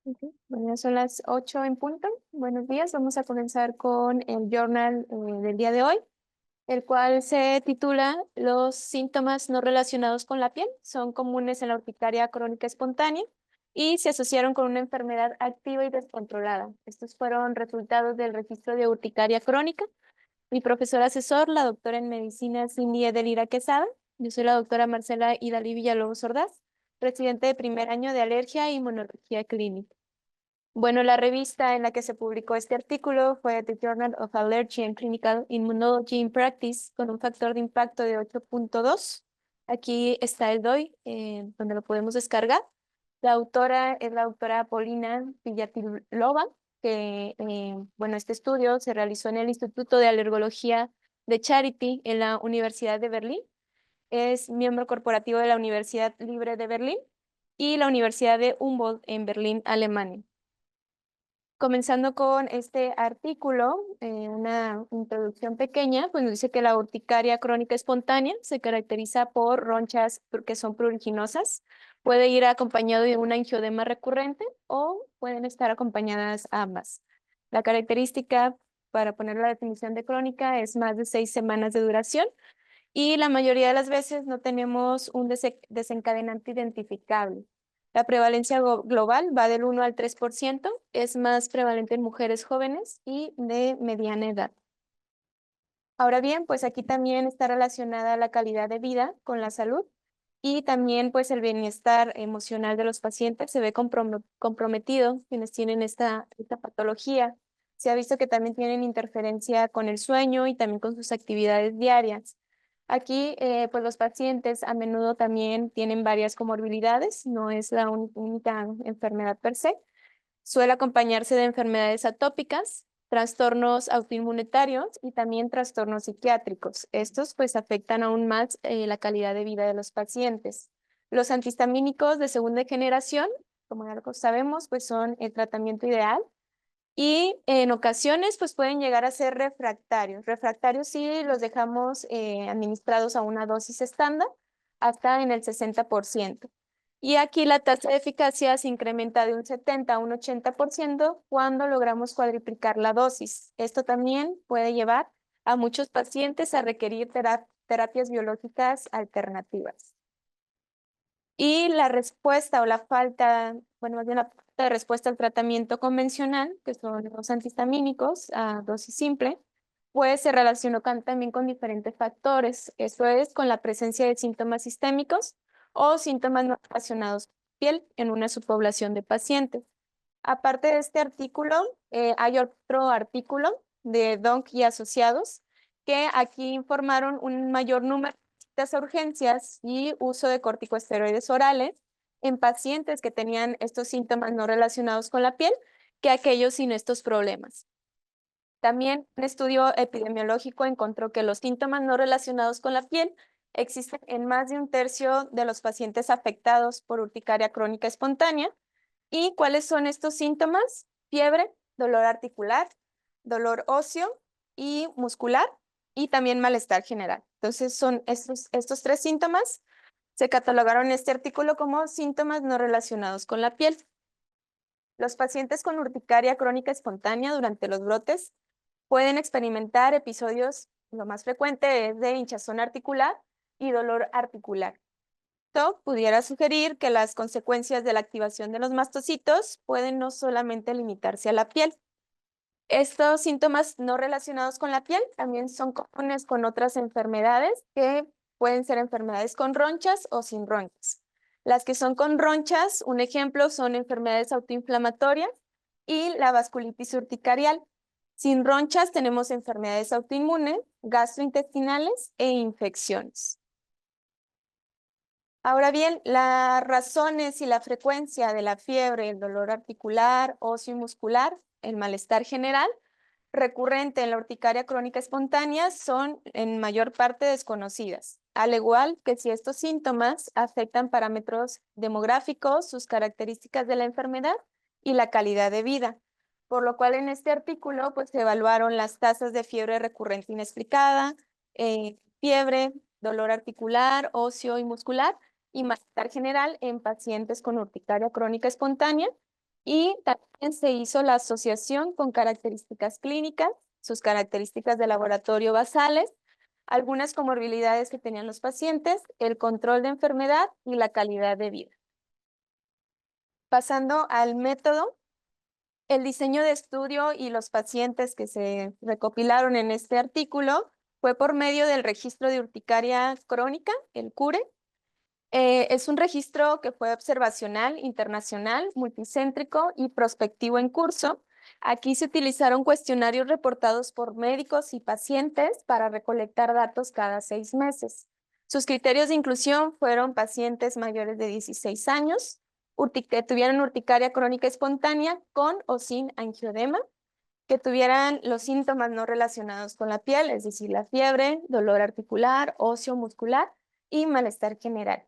Ok. Bueno, ya son las 8 en punto. Buenos días. Vamos a comenzar con el journal del día de hoy, el cual se titula Los síntomas no relacionados con la piel son comunes en la urticaria crónica espontánea y se asociaron con una enfermedad activa y descontrolada. Estos fueron resultados del registro de urticaria crónica. Mi profesor asesor, la doctora en medicina Cindy Edelira Quesada. Yo soy la doctora Marcela Idalí Villalobos Ordaz, residente de primer año de alergia e inmunología clínica. Bueno, la revista en la que se publicó este artículo fue The Journal of Allergy and Clinical Immunology in Practice, con un factor de impacto de 8.2. Aquí está el DOI, donde lo podemos descargar. La autora es la doctora Polina Villatilova, que, bueno, este estudio se realizó en el Instituto de Alergología de Charity en la Universidad de Berlín. Es miembro corporativo de la Universidad Libre de Berlín y la Universidad de Humboldt en Berlín, Alemania. Comenzando con este artículo, una introducción pequeña, pues nos dice que la urticaria crónica espontánea se caracteriza por ronchas que son pruriginosas. Puede ir acompañado de un angioedema recurrente o pueden estar acompañadas ambas. La característica, para poner la definición de crónica, es más de 6 semanas de duración y la mayoría de las veces no tenemos un desencadenante identificable. La prevalencia global va del 1 al 3%, es más prevalente en mujeres jóvenes y de mediana edad. Ahora bien, pues aquí también está relacionada la calidad de vida con la salud y también pues el bienestar emocional de los pacientes se ve comprometido quienes tienen esta patología. Se ha visto que también tienen interferencia con el sueño y también con sus actividades diarias. Aquí, pues los pacientes a menudo también tienen varias comorbilidades, no es la única enfermedad per se. Suele acompañarse de enfermedades atópicas, trastornos autoinmunitarios y también trastornos psiquiátricos. Estos pues afectan aún más la calidad de vida de los pacientes. Los antihistamínicos de segunda generación, como ya lo sabemos, pues son el tratamiento ideal y en ocasiones pues pueden llegar a ser refractarios. Refractarios si los dejamos administrados a una dosis estándar hasta en el 60%. Y aquí la tasa de eficacia se incrementa de un 70 a un 80% cuando logramos cuadriplicar la dosis. Esto también puede llevar a muchos pacientes a requerir terapias biológicas alternativas. Y la respuesta o la falta, bueno, más bien la falta de respuesta al tratamiento convencional, que son los antihistamínicos a dosis simple, pues se relacionó también con diferentes factores. Esto es con la presencia de síntomas sistémicos o síntomas no relacionados con la piel en una subpoblación de pacientes. Aparte de este artículo, hay otro artículo de Donk y asociados que aquí informaron un mayor número de visitas a urgencias y uso de corticosteroides orales en pacientes que tenían estos síntomas no relacionados con la piel que aquellos sin estos problemas. También un estudio epidemiológico encontró que los síntomas no relacionados con la piel existen en más de un tercio de los pacientes afectados por urticaria crónica espontánea. ¿Y cuáles son estos síntomas? Fiebre, dolor articular, dolor óseo y muscular y también malestar general. Entonces son estos tres síntomas. Se catalogaron en este artículo como síntomas no relacionados con la piel. Los pacientes con urticaria crónica espontánea durante los brotes pueden experimentar episodios, lo más frecuente es de hinchazón articular y dolor articular. Esto pudiera sugerir que las consecuencias de la activación de los mastocitos pueden no solamente limitarse a la piel. Estos síntomas no relacionados con la piel también son comunes con otras enfermedades que pueden ser enfermedades con ronchas o sin ronchas. Las que son con ronchas, un ejemplo son enfermedades autoinflamatorias y la vasculitis urticarial. Sin ronchas tenemos enfermedades autoinmunes, gastrointestinales e infecciones. Ahora bien, las razones y la frecuencia de la fiebre, el dolor articular, óseo y muscular, el malestar general recurrente en la urticaria crónica espontánea son en mayor parte desconocidas, al igual que si estos síntomas afectan parámetros demográficos, sus características de la enfermedad y la calidad de vida. Por lo cual en este artículo pues se evaluaron las tasas de fiebre recurrente inexplicada, fiebre, dolor articular, óseo y muscular y malestar general en pacientes con urticaria crónica espontánea Y también se hizo la asociación con características clínicas, sus características de laboratorio basales, algunas comorbilidades que tenían los pacientes, el control de enfermedad y la calidad de vida. Pasando al método, el diseño de estudio y los pacientes que se recopilaron en este artículo fue por medio del registro de urticaria crónica, el CURE. Es un registro que fue observacional, internacional, multicéntrico y prospectivo en curso. Aquí se utilizaron cuestionarios reportados por médicos y pacientes para recolectar datos cada 6 meses. Sus criterios de inclusión fueron pacientes mayores de 16 años, que tuvieran urticaria crónica espontánea con o sin angioedema, que tuvieran los síntomas no relacionados con la piel, es decir, la fiebre, dolor articular, óseo, muscular y malestar general.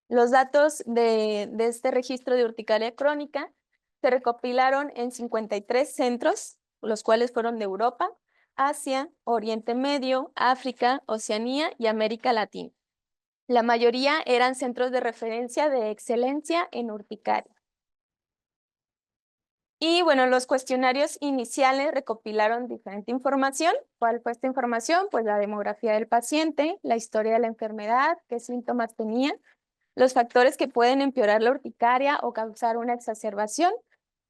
Los datos de este registro de urticaria crónica se recopilaron en 53 centros, los cuales fueron de Europa, Asia, Oriente Medio, África, Oceanía y América Latina. La mayoría eran centros de referencia de excelencia en urticaria. Y bueno, los cuestionarios iniciales recopilaron diferente información. ¿Cuál fue esta información? Pues la demografía del paciente, la historia de la enfermedad, qué síntomas tenía, los factores que pueden empeorar la urticaria o causar una exacerbación,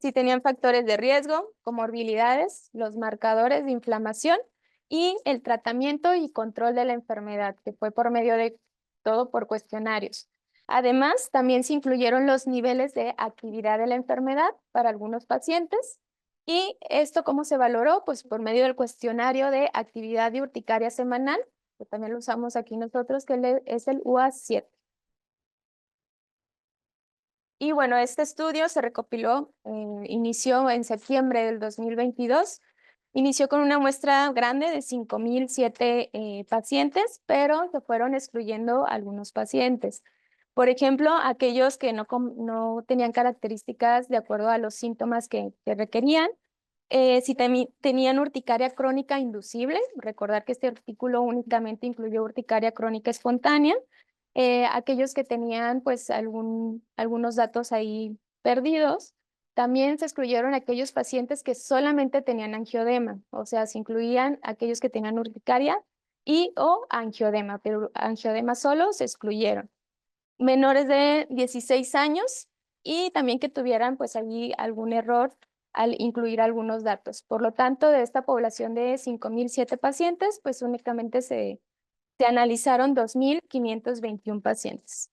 si tenían factores de riesgo, comorbilidades, los marcadores de inflamación y el tratamiento y control de la enfermedad, que fue por medio de todo por cuestionarios. Además, también se incluyeron los niveles de actividad de la enfermedad para algunos pacientes. ¿Y esto cómo se valoró? Pues por medio del cuestionario de actividad de urticaria semanal, que también lo usamos aquí nosotros, que es el UA7. Y bueno, este estudio se recopiló, inició en septiembre del 2022. Inició con una muestra grande de 5,007 pacientes, pero se fueron excluyendo algunos pacientes. Por ejemplo, aquellos que no tenían características de acuerdo a los síntomas que requerían. Si tenían urticaria crónica inducible, recordar que este artículo únicamente incluyó urticaria crónica espontánea. Aquellos que tenían pues algunos datos ahí perdidos. También se excluyeron aquellos pacientes que solamente tenían angioedema, o sea, se incluían aquellos que tenían urticaria y o angioedema, pero angioedema solo se excluyeron. Menores de 16 años y también que tuvieran pues allí algún error al incluir algunos datos. Por lo tanto, de esta población de 5,007 pacientes, pues únicamente se analizaron 2,521 pacientes.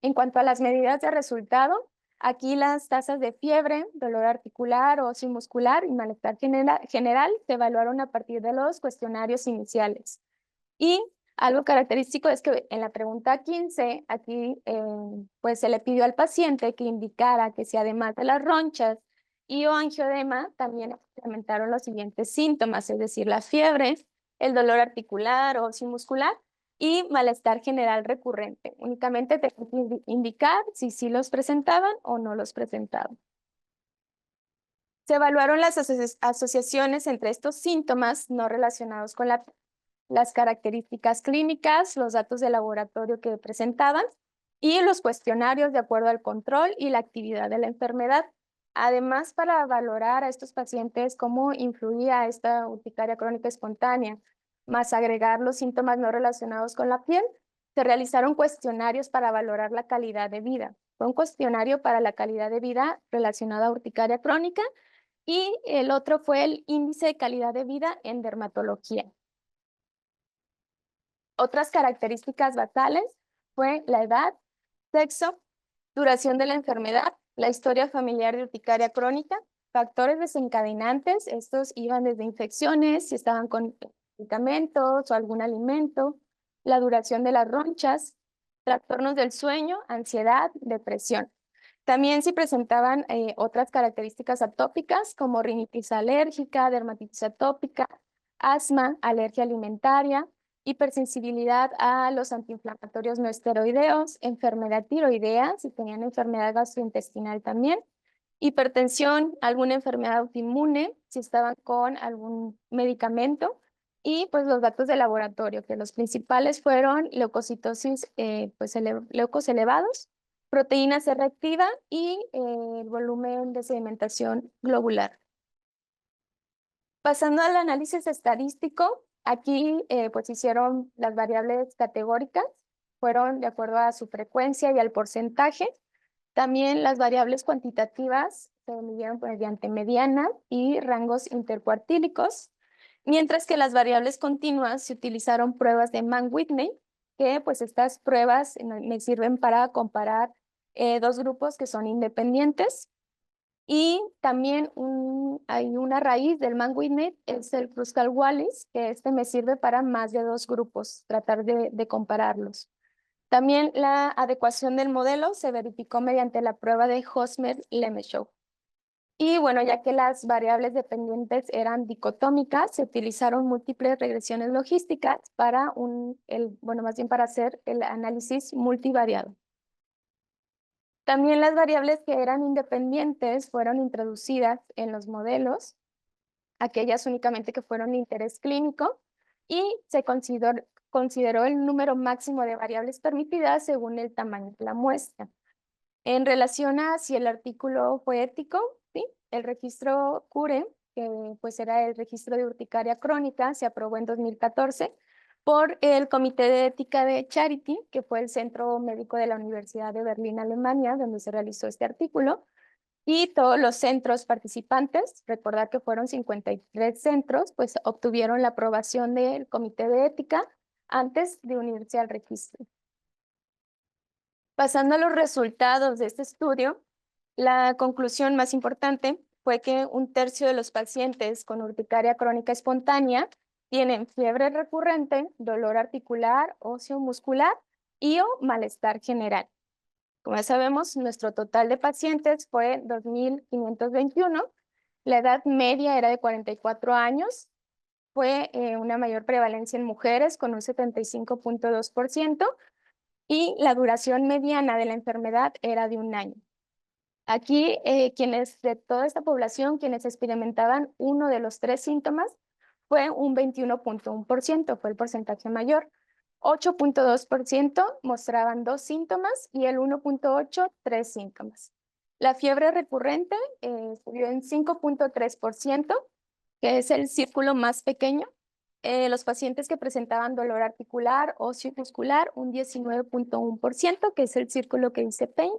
En cuanto a las medidas de resultado, aquí las tasas de fiebre, dolor articular, óseo muscular y malestar general se evaluaron a partir de los cuestionarios iniciales. Y algo característico es que en la pregunta 15, aquí pues se le pidió al paciente que indicara que si además de las ronchas y o angioedema, también experimentaron los siguientes síntomas, es decir, la fiebre, el dolor articular, óseo muscular y malestar general recurrente. Únicamente te que indicar si sí los presentaban o no los presentaban. Se evaluaron las asociaciones entre estos síntomas no relacionados con las características clínicas, los datos de laboratorio que presentaban y los cuestionarios de acuerdo al control y la actividad de la enfermedad. Además, para valorar a estos pacientes cómo influía esta urticaria crónica espontánea, más agregar los síntomas no relacionados con la piel, se realizaron cuestionarios para valorar la calidad de vida. Fue un cuestionario para la calidad de vida relacionado a urticaria crónica y el otro fue el índice de calidad de vida en dermatología. Otras características basales fue la edad, sexo, duración de la enfermedad, la historia familiar de urticaria crónica, factores desencadenantes, estos iban desde infecciones, si estaban con medicamentos o algún alimento, la duración de las ronchas, trastornos del sueño, ansiedad, depresión. También si presentaban otras características atópicas como rinitis alérgica, dermatitis atópica, asma, alergia alimentaria, hipersensibilidad a los antiinflamatorios no esteroideos, enfermedad tiroidea, si tenían enfermedad gastrointestinal también, hipertensión, alguna enfermedad autoinmune, si estaban con algún medicamento, y pues los datos de laboratorio, que los principales fueron leucocitosis, leucos elevados, proteína C reactiva y el volumen de sedimentación globular. Pasando al análisis estadístico, aquí pues hicieron las variables categóricas, fueron de acuerdo a su frecuencia y al porcentaje. También las variables cuantitativas se midieron mediante mediana y rangos intercuartílicos, mientras que las variables continuas se utilizaron pruebas de Mann-Whitney, que pues estas pruebas me sirven para comparar dos grupos que son independientes. Y también hay una raíz del Mann-Whitney, es el Kruskal-Wallis, que este me sirve para más de dos grupos, tratar de compararlos. También la adecuación del modelo se verificó mediante la prueba de Hosmer-Lemeshow. Y bueno, ya que las variables dependientes eran dicotómicas, se utilizaron múltiples regresiones logísticas para más bien para hacer el análisis multivariado. También las variables que eran independientes fueron introducidas en los modelos, aquellas únicamente que fueron de interés clínico, y se consideró el número máximo de variables permitidas según el tamaño de la muestra. En relación a si el artículo fue ético, ¿sí? El registro CURE, que pues era el registro de urticaria crónica, se aprobó en 2014 por el Comité de Ética de Charity, que fue el centro médico de la Universidad de Berlín, Alemania, donde se realizó este artículo. Y todos los centros participantes, recordar que fueron 53 centros, pues obtuvieron la aprobación del Comité de Ética antes de unirse al registro. Pasando a los resultados de este estudio, la conclusión más importante fue que 1/3 de los pacientes con urticaria crónica espontánea tienen fiebre recurrente, dolor articular, óseo muscular y o malestar general. Como ya sabemos, nuestro total de pacientes fue 2.521. La edad media era de 44 años. Fue una mayor prevalencia en mujeres con un 75.2% y la duración mediana de la enfermedad era de 1 año. Aquí, quienes de toda esta población, quienes experimentaban uno de los 3 síntomas, fue un 21.1%, fue el porcentaje mayor. 8.2% mostraban 2 síntomas y el 1.8% 3 síntomas. La fiebre recurrente subió en 5.3%, que es el círculo más pequeño. Los pacientes que presentaban dolor articular, óseo y muscular, un 19.1%, que es el círculo que dice pain,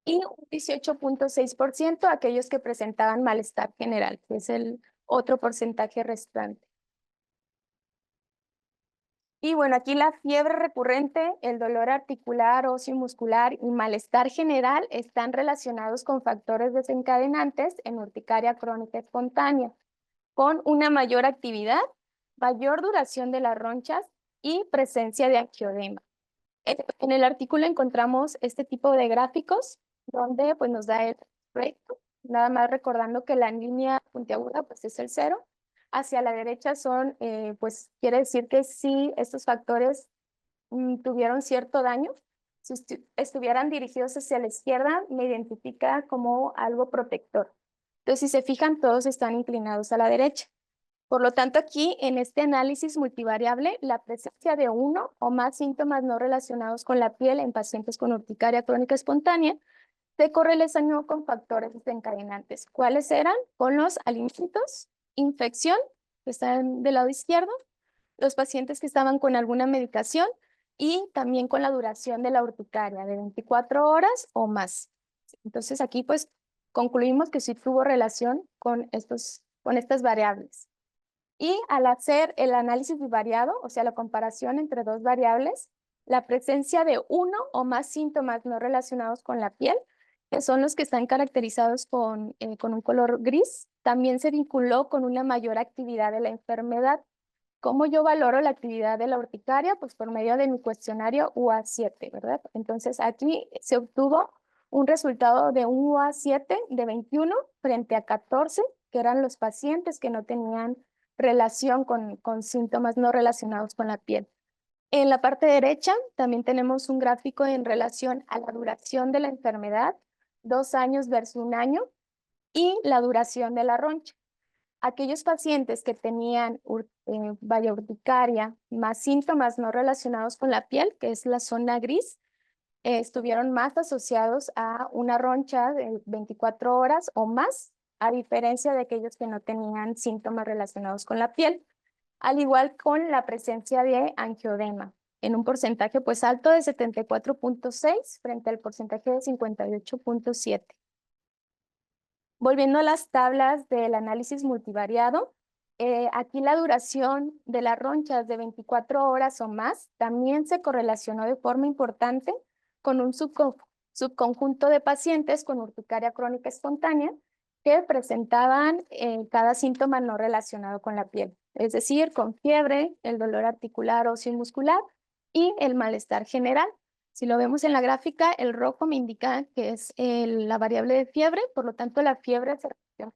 y un 18.6% aquellos que presentaban malestar general, que es el otro porcentaje restante. Y bueno, aquí la fiebre recurrente, el dolor articular, óseo muscular y malestar general están relacionados con factores desencadenantes en urticaria crónica espontánea, con una mayor actividad, mayor duración de las ronchas y presencia de angioedema. En el artículo encontramos este tipo de gráficos donde pues, nos da el recto, nada más recordando que la línea puntiaguda pues, es el 0. Hacia la derecha son, pues quiere decir que si estos factores tuvieron cierto daño, si estuvieran dirigidos hacia la izquierda, me identifica como algo protector. Entonces, si se fijan, todos están inclinados a la derecha. Por lo tanto, aquí en este análisis multivariable, la presencia de uno o más síntomas no relacionados con la piel en pacientes con urticaria crónica espontánea se correlacionó con factores desencadenantes. ¿Cuáles eran? Con los alimentos, infección, que están del lado izquierdo, los pacientes que estaban con alguna medicación y también con la duración de la urticaria de 24 horas o más. Entonces aquí pues concluimos que sí tuvo relación con estas variables. Y al hacer el análisis bivariado, o sea, la comparación entre dos variables, la presencia de uno o más síntomas no relacionados con la piel, que son los que están caracterizados con un color gris, también se vinculó con una mayor actividad de la enfermedad. ¿Cómo yo valoro la actividad de la urticaria? Pues por medio de mi cuestionario UA7, ¿verdad? Entonces aquí se obtuvo un resultado de un UA7 de 21 frente a 14, que eran los pacientes que no tenían relación con síntomas no relacionados con la piel. En la parte derecha también tenemos un gráfico en relación a la duración de la enfermedad, 2 años versus 1 año, y la duración de la roncha. Aquellos pacientes que tenían urticaria más síntomas no relacionados con la piel, que es la zona gris, estuvieron más asociados a una roncha de 24 horas o más, a diferencia de aquellos que no tenían síntomas relacionados con la piel, al igual con la presencia de angioedema, en un porcentaje pues alto de 74.6 frente al porcentaje de 58.7. Volviendo a las tablas del análisis multivariado, aquí la duración de las ronchas de 24 horas o más también se correlacionó de forma importante con un subconjunto de pacientes con urticaria crónica espontánea que presentaban cada síntoma no relacionado con la piel, es decir, con fiebre, el dolor articular o muscular y el malestar general. Si lo vemos en la gráfica, el rojo me indica que es la variable de fiebre, por lo tanto la fiebre se relaciona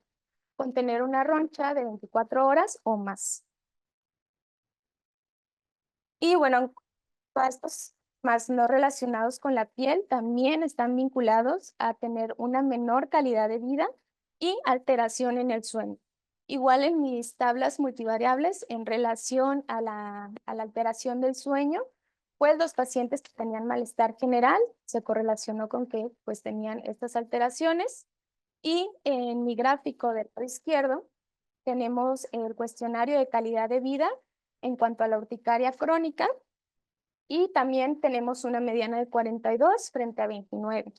con tener una roncha de 24 horas o más. Y bueno, estos más no relacionados con la piel también están vinculados a tener una menor calidad de vida y alteración en el sueño. Igual en mis tablas multivariables en relación a la alteración del sueño, pues los pacientes que tenían malestar general se correlacionó con que pues tenían estas alteraciones. Y en mi gráfico del lado izquierdo tenemos el cuestionario de calidad de vida en cuanto a la urticaria crónica, y también tenemos una mediana de 42 frente a 29.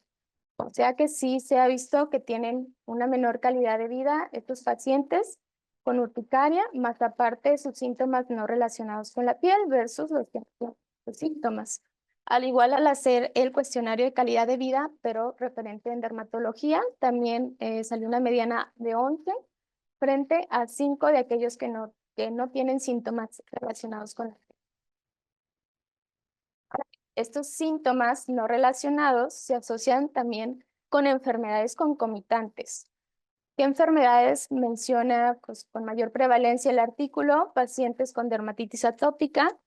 O sea que sí se ha visto que tienen una menor calidad de vida estos pacientes con urticaria, más aparte de sus síntomas no relacionados con la piel versus los que tienen sus síntomas. Al igual al hacer el cuestionario de calidad de vida, pero referente en dermatología, también salió una mediana de 11 frente a 5 de aquellos que no tienen síntomas relacionados con la piel. Estos síntomas no relacionados se asocian también con enfermedades concomitantes. ¿Qué enfermedades menciona pues, con mayor prevalencia el artículo? Pacientes con dermatitis atópica,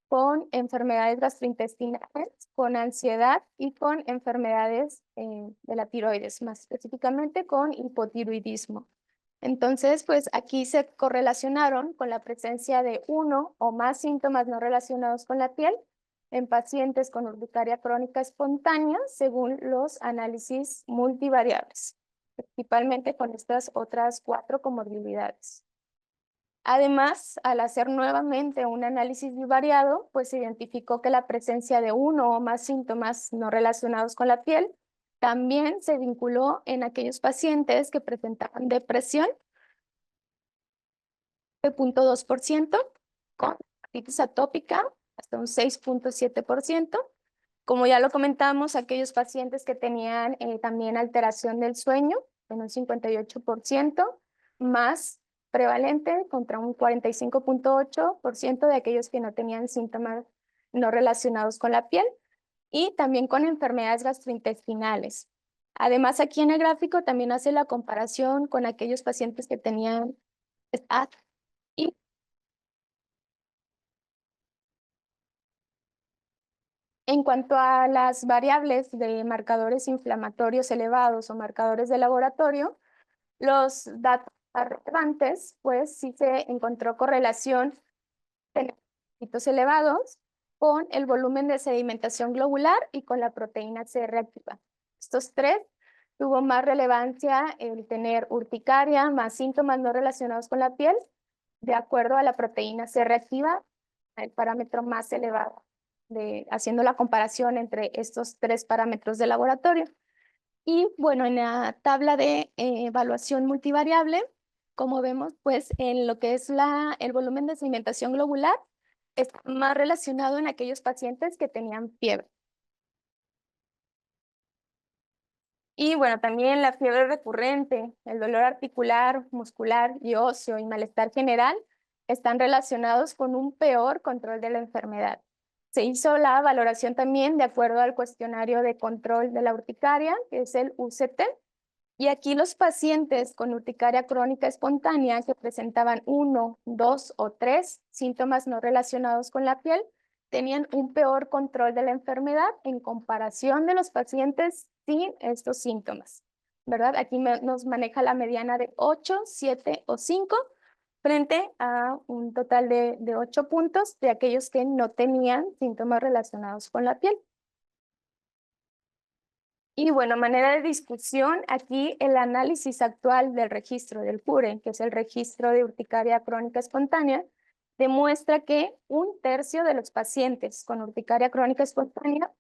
con enfermedades gastrointestinales, con ansiedad y con enfermedades de la tiroides, más específicamente con hipotiroidismo. Entonces, pues aquí se correlacionaron con la presencia de uno o más síntomas no relacionados con la piel en pacientes con urticaria crónica espontánea según los análisis multivariables, principalmente con estas otras 4 comorbilidades. Además, al hacer nuevamente un análisis bivariado, pues se identificó que la presencia de uno o más síntomas no relacionados con la piel también se vinculó en aquellos pacientes que presentaban depresión de 0.2%, con dermatitis atópica hasta un 6.7%. Como ya lo comentamos, aquellos pacientes que tenían también alteración del sueño, en un 58%, más prevalente contra un 45.8% de aquellos que no tenían síntomas no relacionados con la piel, y también con enfermedades gastrointestinales. Además, aquí en el gráfico también hace la comparación con aquellos pacientes que tenían asma. Y en cuanto a las variables de marcadores inflamatorios elevados o marcadores de laboratorio, los datos relevantes, pues sí se encontró correlación de hitos elevados con el volumen de sedimentación globular y con la proteína C reactiva. Estos tres tuvo más relevancia el tener urticaria más síntomas no relacionados con la piel, de acuerdo a la proteína C reactiva, el parámetro más elevado, haciendo la comparación entre estos 3 parámetros de laboratorio. Y bueno, en la tabla de evaluación multivariable, como vemos, pues en lo que es el volumen de sedimentación globular, es más relacionado en aquellos pacientes que tenían fiebre. Y bueno, también la fiebre recurrente, el dolor articular, muscular y óseo y malestar general están relacionados con un peor control de la enfermedad. Se hizo la valoración también de acuerdo al cuestionario de control de la urticaria, que es el UCT, y aquí los pacientes con urticaria crónica espontánea que presentaban 1, 2 o 3 síntomas no relacionados con la piel tenían un peor control de la enfermedad en comparación de los pacientes sin estos síntomas, ¿verdad? Aquí nos maneja la mediana de 8, 7 o 5 frente a un total de 8 puntos de aquellos que no tenían síntomas relacionados con la piel. Y bueno, manera de discusión, aquí el análisis actual del registro del CURE, que es el registro de urticaria crónica espontánea, demuestra que 1/3 de los pacientes con urticaria crónica espontánea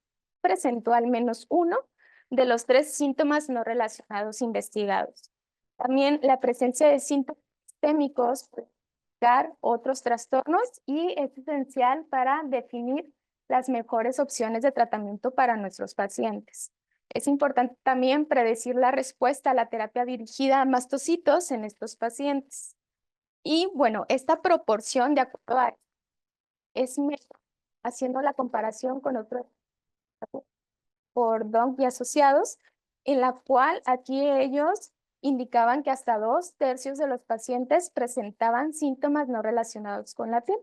presentó al menos uno de los 3 síntomas no relacionados investigados. También la presencia de síntomas sistémicos puede indicar otros trastornos y es esencial para definir las mejores opciones de tratamiento para nuestros pacientes. Es importante también predecir la respuesta a la terapia dirigida a mastocitos en estos pacientes. Y bueno, esta proporción de acuerdo a es mejor haciendo la comparación con otros por DONC y asociados, en la cual aquí ellos indicaban que hasta 2/3 de los pacientes presentaban síntomas no relacionados con la piel,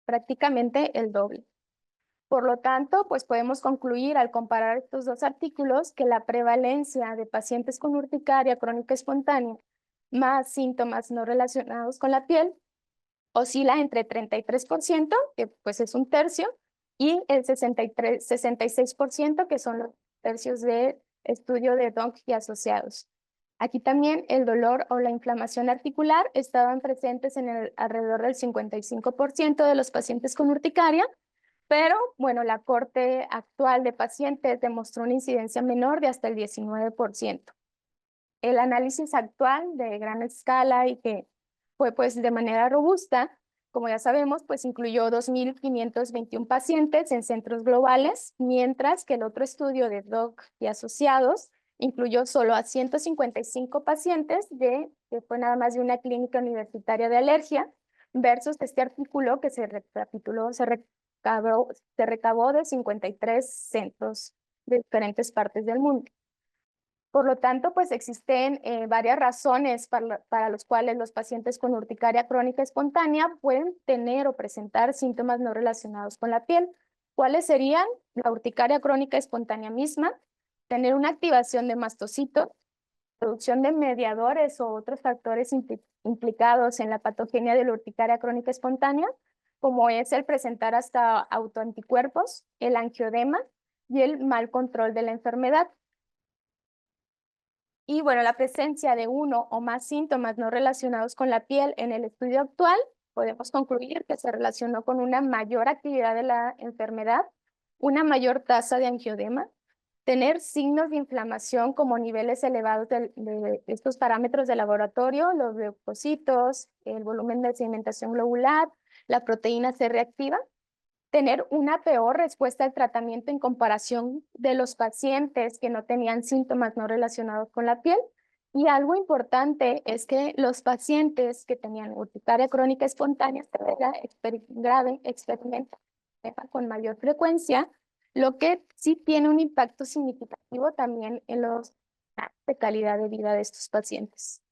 prácticamente el doble. Por lo tanto, pues podemos concluir al comparar estos dos artículos que la prevalencia de pacientes con urticaria crónica espontánea más síntomas no relacionados con la piel oscila entre 33%, que pues es 1/3, y el 66%, que son los tercios de estudio de DONC y asociados. Aquí también el dolor o la inflamación articular estaban presentes en alrededor del 55% de los pacientes con urticaria, pero bueno, la corte actual de pacientes demostró una incidencia menor de hasta el 19%. El análisis actual de gran escala y que fue pues de manera robusta, como ya sabemos, pues incluyó 2.521 pacientes en centros globales, mientras que el otro estudio de DOC y asociados incluyó solo a 155 pacientes que fue nada más de una clínica universitaria de alergia, versus este artículo que se recapituló, se recabó de 53 centros de diferentes partes del mundo. Por lo tanto, pues existen varias razones para los cuales los pacientes con urticaria crónica espontánea pueden tener o presentar síntomas no relacionados con la piel. ¿Cuáles serían? La urticaria crónica espontánea misma, tener una activación de mastocitos, producción de mediadores o otros factores implicados en la patogenia de la urticaria crónica espontánea, como es el presentar hasta autoanticuerpos, el angiodema y el mal control de la enfermedad. Y bueno, la presencia de uno o más síntomas no relacionados con la piel en el estudio actual, podemos concluir que se relacionó con una mayor actividad de la enfermedad, una mayor tasa de angiodema, tener signos de inflamación como niveles elevados de estos parámetros de laboratorio, los leucocitos, el volumen de sedimentación globular, la proteína C reactiva, tener una peor respuesta al tratamiento en comparación de los pacientes que no tenían síntomas no relacionados con la piel. Y algo importante es que los pacientes que tenían urticaria crónica espontánea grave experimentan con mayor frecuencia, lo que sí tiene un impacto significativo también en los de calidad de vida de estos pacientes.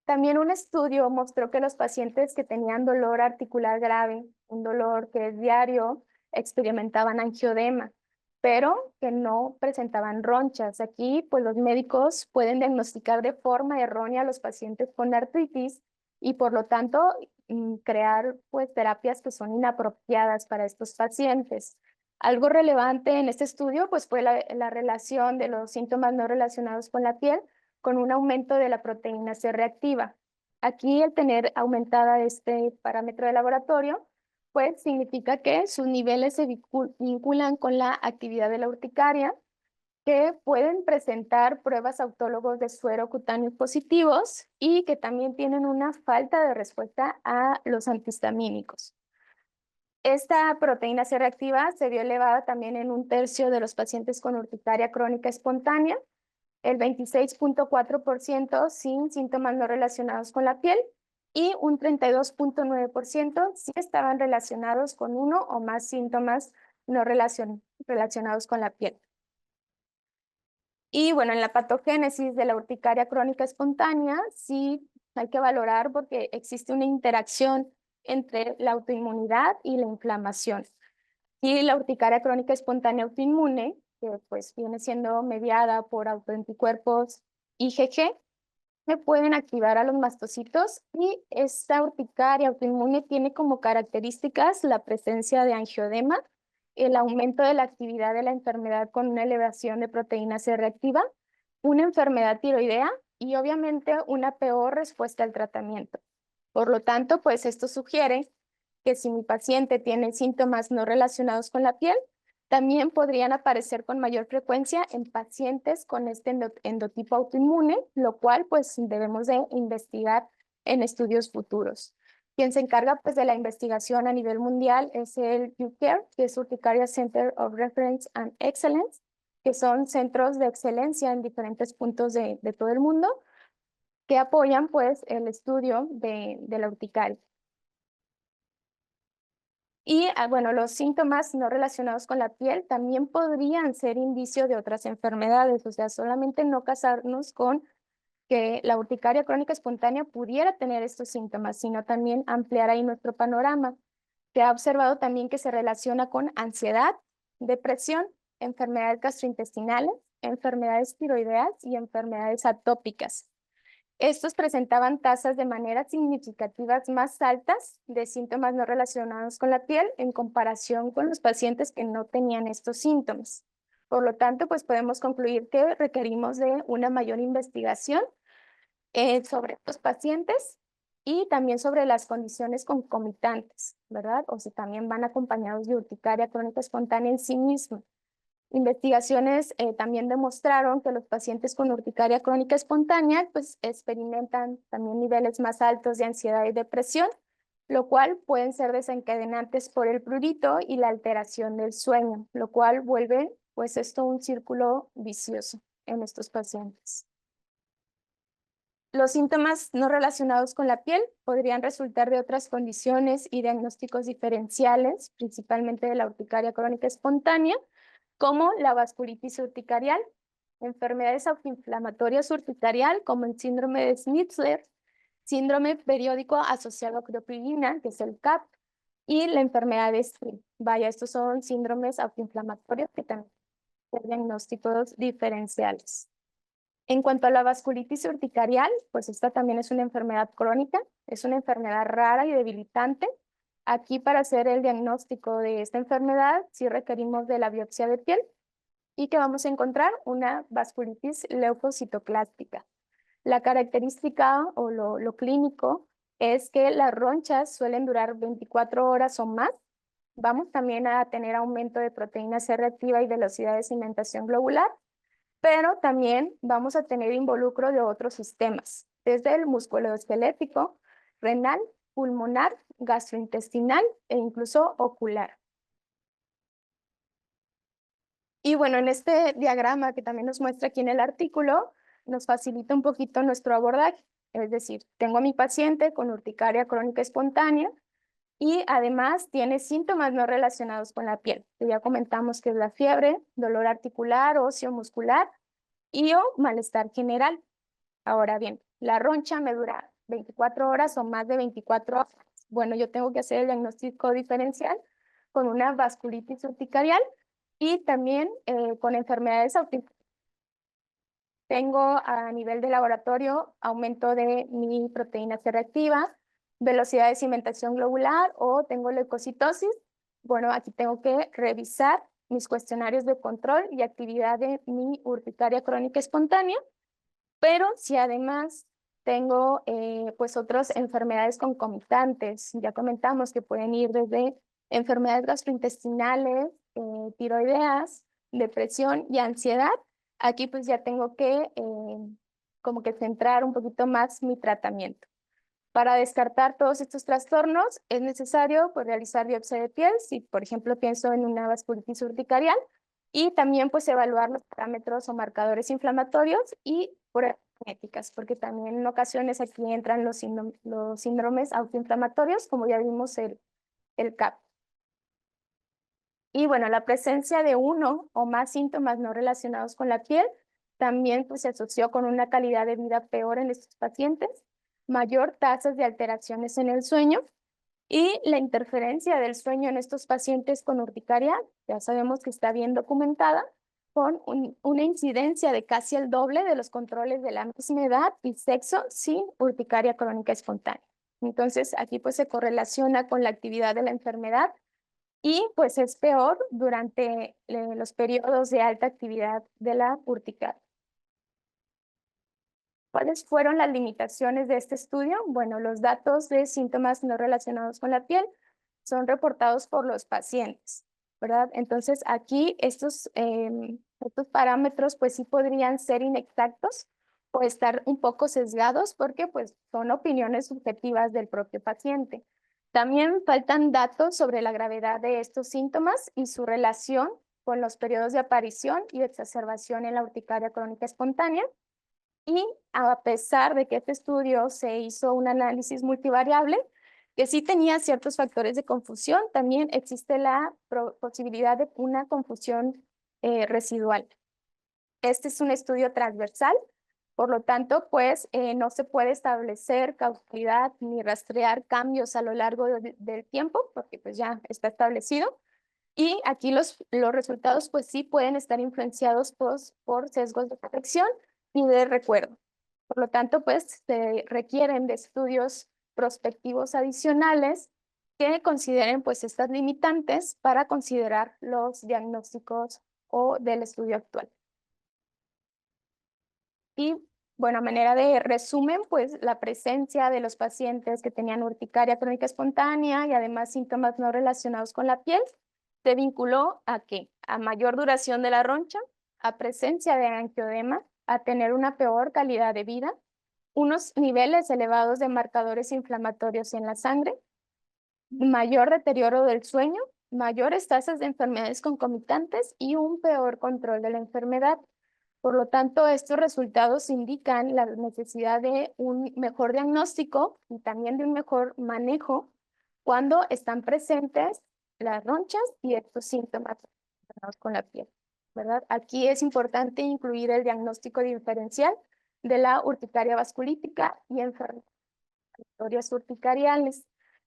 También un estudio mostró que los pacientes que tenían dolor articular grave, un dolor que es diario, experimentaban angiodema, pero que no presentaban ronchas. Aquí, pues los médicos pueden diagnosticar de forma errónea a los pacientes con artritis y por lo tanto crear pues terapias que son inapropiadas para estos pacientes. Algo relevante en este estudio pues fue la relación de los síntomas no relacionados con la piel con un aumento de la proteína C reactiva. Aquí el tener aumentada este parámetro de laboratorio, pues significa que sus niveles se vinculan con la actividad de la urticaria, que pueden presentar pruebas autólogos de suero cutáneos positivos y que también tienen una falta de respuesta a los antihistamínicos. Esta proteína C reactiva se vio elevada también en 1/3 de los pacientes con urticaria crónica espontánea, el 26.4% sin síntomas no relacionados con la piel y un 32.9% sí estaban relacionados con uno o más síntomas no relacionados con la piel. Y bueno, en la patogénesis de la urticaria crónica espontánea sí hay que valorar porque existe una interacción entre la autoinmunidad y la inflamación. Y la urticaria crónica espontánea autoinmune, que pues viene siendo mediada por autoanticuerpos IgG, que pueden activar a los mastocitos y esta urticaria autoinmune tiene como características la presencia de angiodema el aumento de la actividad de la enfermedad con una elevación de proteína C reactiva, una enfermedad tiroidea y obviamente una peor respuesta al tratamiento. Por lo tanto, pues esto sugiere que si mi paciente tiene síntomas no relacionados con la piel, también podrían aparecer con mayor frecuencia en pacientes con este endotipo autoinmune, lo cual pues debemos de investigar en estudios futuros. Quien se encarga pues de la investigación a nivel mundial es el UCARE, que es Urticaria Center of Reference and Excellence, que son centros de excelencia en diferentes puntos de todo el mundo, que apoyan pues el estudio de la urticaria. Y bueno, los síntomas no relacionados con la piel también podrían ser indicio de otras enfermedades, o sea, solamente no casarnos con que la urticaria crónica espontánea pudiera tener estos síntomas, sino también ampliar ahí nuestro panorama. Se ha observado también que se relaciona con ansiedad, depresión, enfermedades gastrointestinales, enfermedades tiroideas y enfermedades atópicas. Estos presentaban tasas de manera significativas más altas de síntomas no relacionados con la piel en comparación con los pacientes que no tenían estos síntomas. Por lo tanto, pues podemos concluir que requerimos de una mayor investigación sobre estos pacientes y también sobre las condiciones concomitantes, ¿verdad? O si también van acompañados de urticaria crónica espontánea en sí misma. Investigaciones también demostraron que los pacientes con urticaria crónica espontánea pues experimentan también niveles más altos de ansiedad y depresión, lo cual pueden ser desencadenantes por el prurito y la alteración del sueño, lo cual vuelve pues esto un círculo vicioso en estos pacientes. Los síntomas no relacionados con la piel podrían resultar de otras condiciones y diagnósticos diferenciales, principalmente de la urticaria crónica espontánea, como la vasculitis urticarial, enfermedades autoinflamatorias urticarial, como el síndrome de Schnitzler, síndrome periódico asociado a criopilina, que es el CAP, y la enfermedad de Sprint. Vaya, estos son síndromes autoinflamatorios que también tienen diagnósticos diferenciales. En cuanto a la vasculitis urticarial, pues esta también es una enfermedad crónica, es una enfermedad rara y debilitante. Aquí para hacer el diagnóstico de esta enfermedad sí requerimos de la biopsia de piel y que vamos a encontrar una vasculitis leucocitoclástica. La característica o lo clínico es que las ronchas suelen durar 24 horas o más. Vamos también a tener aumento de proteína C reactiva y velocidad de cimentación globular, pero también vamos a tener involucro de otros sistemas, desde el musculoesquelético, renal, pulmonar, gastrointestinal e incluso ocular. Y bueno, en este diagrama que también nos muestra aquí en el artículo, nos facilita un poquito nuestro abordaje. Es decir, tengo a mi paciente con urticaria crónica espontánea y además tiene síntomas no relacionados con la piel. Ya comentamos que es la fiebre, dolor articular, óseo, muscular y o malestar general. Ahora bien, la roncha me dura 24 horas o más de 24 horas. Bueno, yo tengo que hacer el diagnóstico diferencial con una vasculitis urticarial y también con enfermedades autoinmunes. Tengo a nivel de laboratorio aumento de mi proteína C reactiva, velocidad de cimentación globular o tengo leucocitosis. Bueno, aquí tengo que revisar mis cuestionarios de control y actividad de mi urticaria crónica espontánea. Pero si además tengo pues otras enfermedades concomitantes, ya comentamos que pueden ir desde enfermedades gastrointestinales, tiroideas, depresión y ansiedad. Aquí pues ya tengo que como que centrar un poquito más mi tratamiento. Para descartar todos estos trastornos es necesario pues, realizar biopsia de piel, si por ejemplo pienso en una vasculitis urticarial, y también pues evaluar los parámetros o marcadores inflamatorios y pruebas genéticas, porque también en ocasiones aquí entran los síndromes autoinflamatorios, como ya vimos el CAP. Y bueno, la presencia de uno o más síntomas no relacionados con la piel también pues, se asoció con una calidad de vida peor en estos pacientes, mayor tasas de alteraciones en el sueño y la interferencia del sueño en estos pacientes con urticaria, ya sabemos que está bien documentada, con una incidencia de casi el doble de los controles de la misma edad y sexo sin urticaria crónica espontánea. Entonces, aquí pues se correlaciona con la actividad de la enfermedad y pues es peor durante los periodos de alta actividad de la urticaria. ¿Cuáles fueron las limitaciones de este estudio? Bueno, los datos de síntomas no relacionados con la piel son reportados por los pacientes, ¿verdad? Entonces, aquí estos parámetros pues sí podrían ser inexactos o estar un poco sesgados porque pues son opiniones subjetivas del propio paciente. También faltan datos sobre la gravedad de estos síntomas y su relación con los periodos de aparición y exacerbación en la urticaria crónica espontánea. Y a pesar de que este estudio se hizo un análisis multivariable, que sí tenía ciertos factores de confusión, también existe la posibilidad de una confusión residual. Este es un estudio transversal, por lo tanto, pues no se puede establecer causalidad ni rastrear cambios a lo largo del tiempo, porque pues ya está establecido. Y aquí los resultados pues sí pueden estar influenciados por sesgos de detección y de recuerdo. Por lo tanto, pues se requieren de estudios prospectivos adicionales que consideren pues estas limitantes para considerar los diagnósticos o del estudio actual. Y bueno, a manera de resumen, pues la presencia de los pacientes que tenían urticaria crónica espontánea y además síntomas no relacionados con la piel se vinculó a qué? A mayor duración de la roncha, a presencia de angioedema, a tener una peor calidad de vida, unos niveles elevados de marcadores inflamatorios en la sangre, mayor deterioro del sueño, mayores tasas de enfermedades concomitantes y un peor control de la enfermedad. Por lo tanto, estos resultados indican la necesidad de un mejor diagnóstico y también de un mejor manejo cuando están presentes las ronchas y estos síntomas relacionados con la piel, ¿verdad? Aquí es importante incluir el diagnóstico diferencial de la urticaria vasculítica y enfermedades urticariales,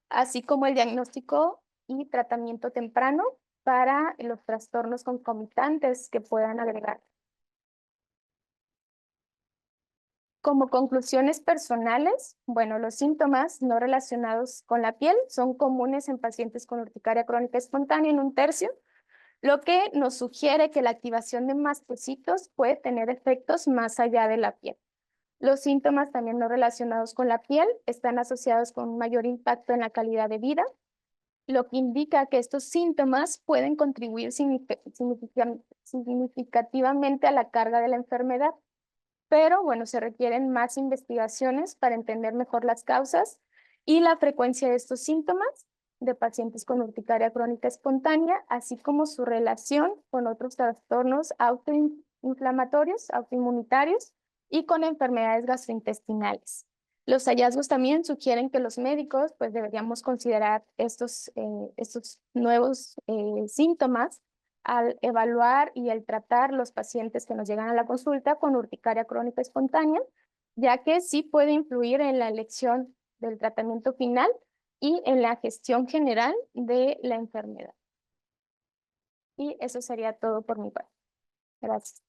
así como el diagnóstico y tratamiento temprano para los trastornos concomitantes que puedan agregar. Como conclusiones personales, bueno, los síntomas no relacionados con la piel son comunes en pacientes con urticaria crónica espontánea en 1/3, lo que nos sugiere que la activación de mastocitos puede tener efectos más allá de la piel. Los síntomas también no relacionados con la piel están asociados con un mayor impacto en la calidad de vida, lo que indica que estos síntomas pueden contribuir significativamente a la carga de la enfermedad. Pero bueno, se requieren más investigaciones para entender mejor las causas y la frecuencia de estos síntomas de pacientes con urticaria crónica espontánea, así como su relación con otros trastornos autoinflamatorios, autoinmunitarios y con enfermedades gastrointestinales. Los hallazgos también sugieren que los médicos pues deberíamos considerar estos nuevos síntomas al evaluar y al tratar los pacientes que nos llegan a la consulta con urticaria crónica espontánea, ya que sí puede influir en la elección del tratamiento final y en la gestión general de la enfermedad. Y eso sería todo por mi parte. Gracias.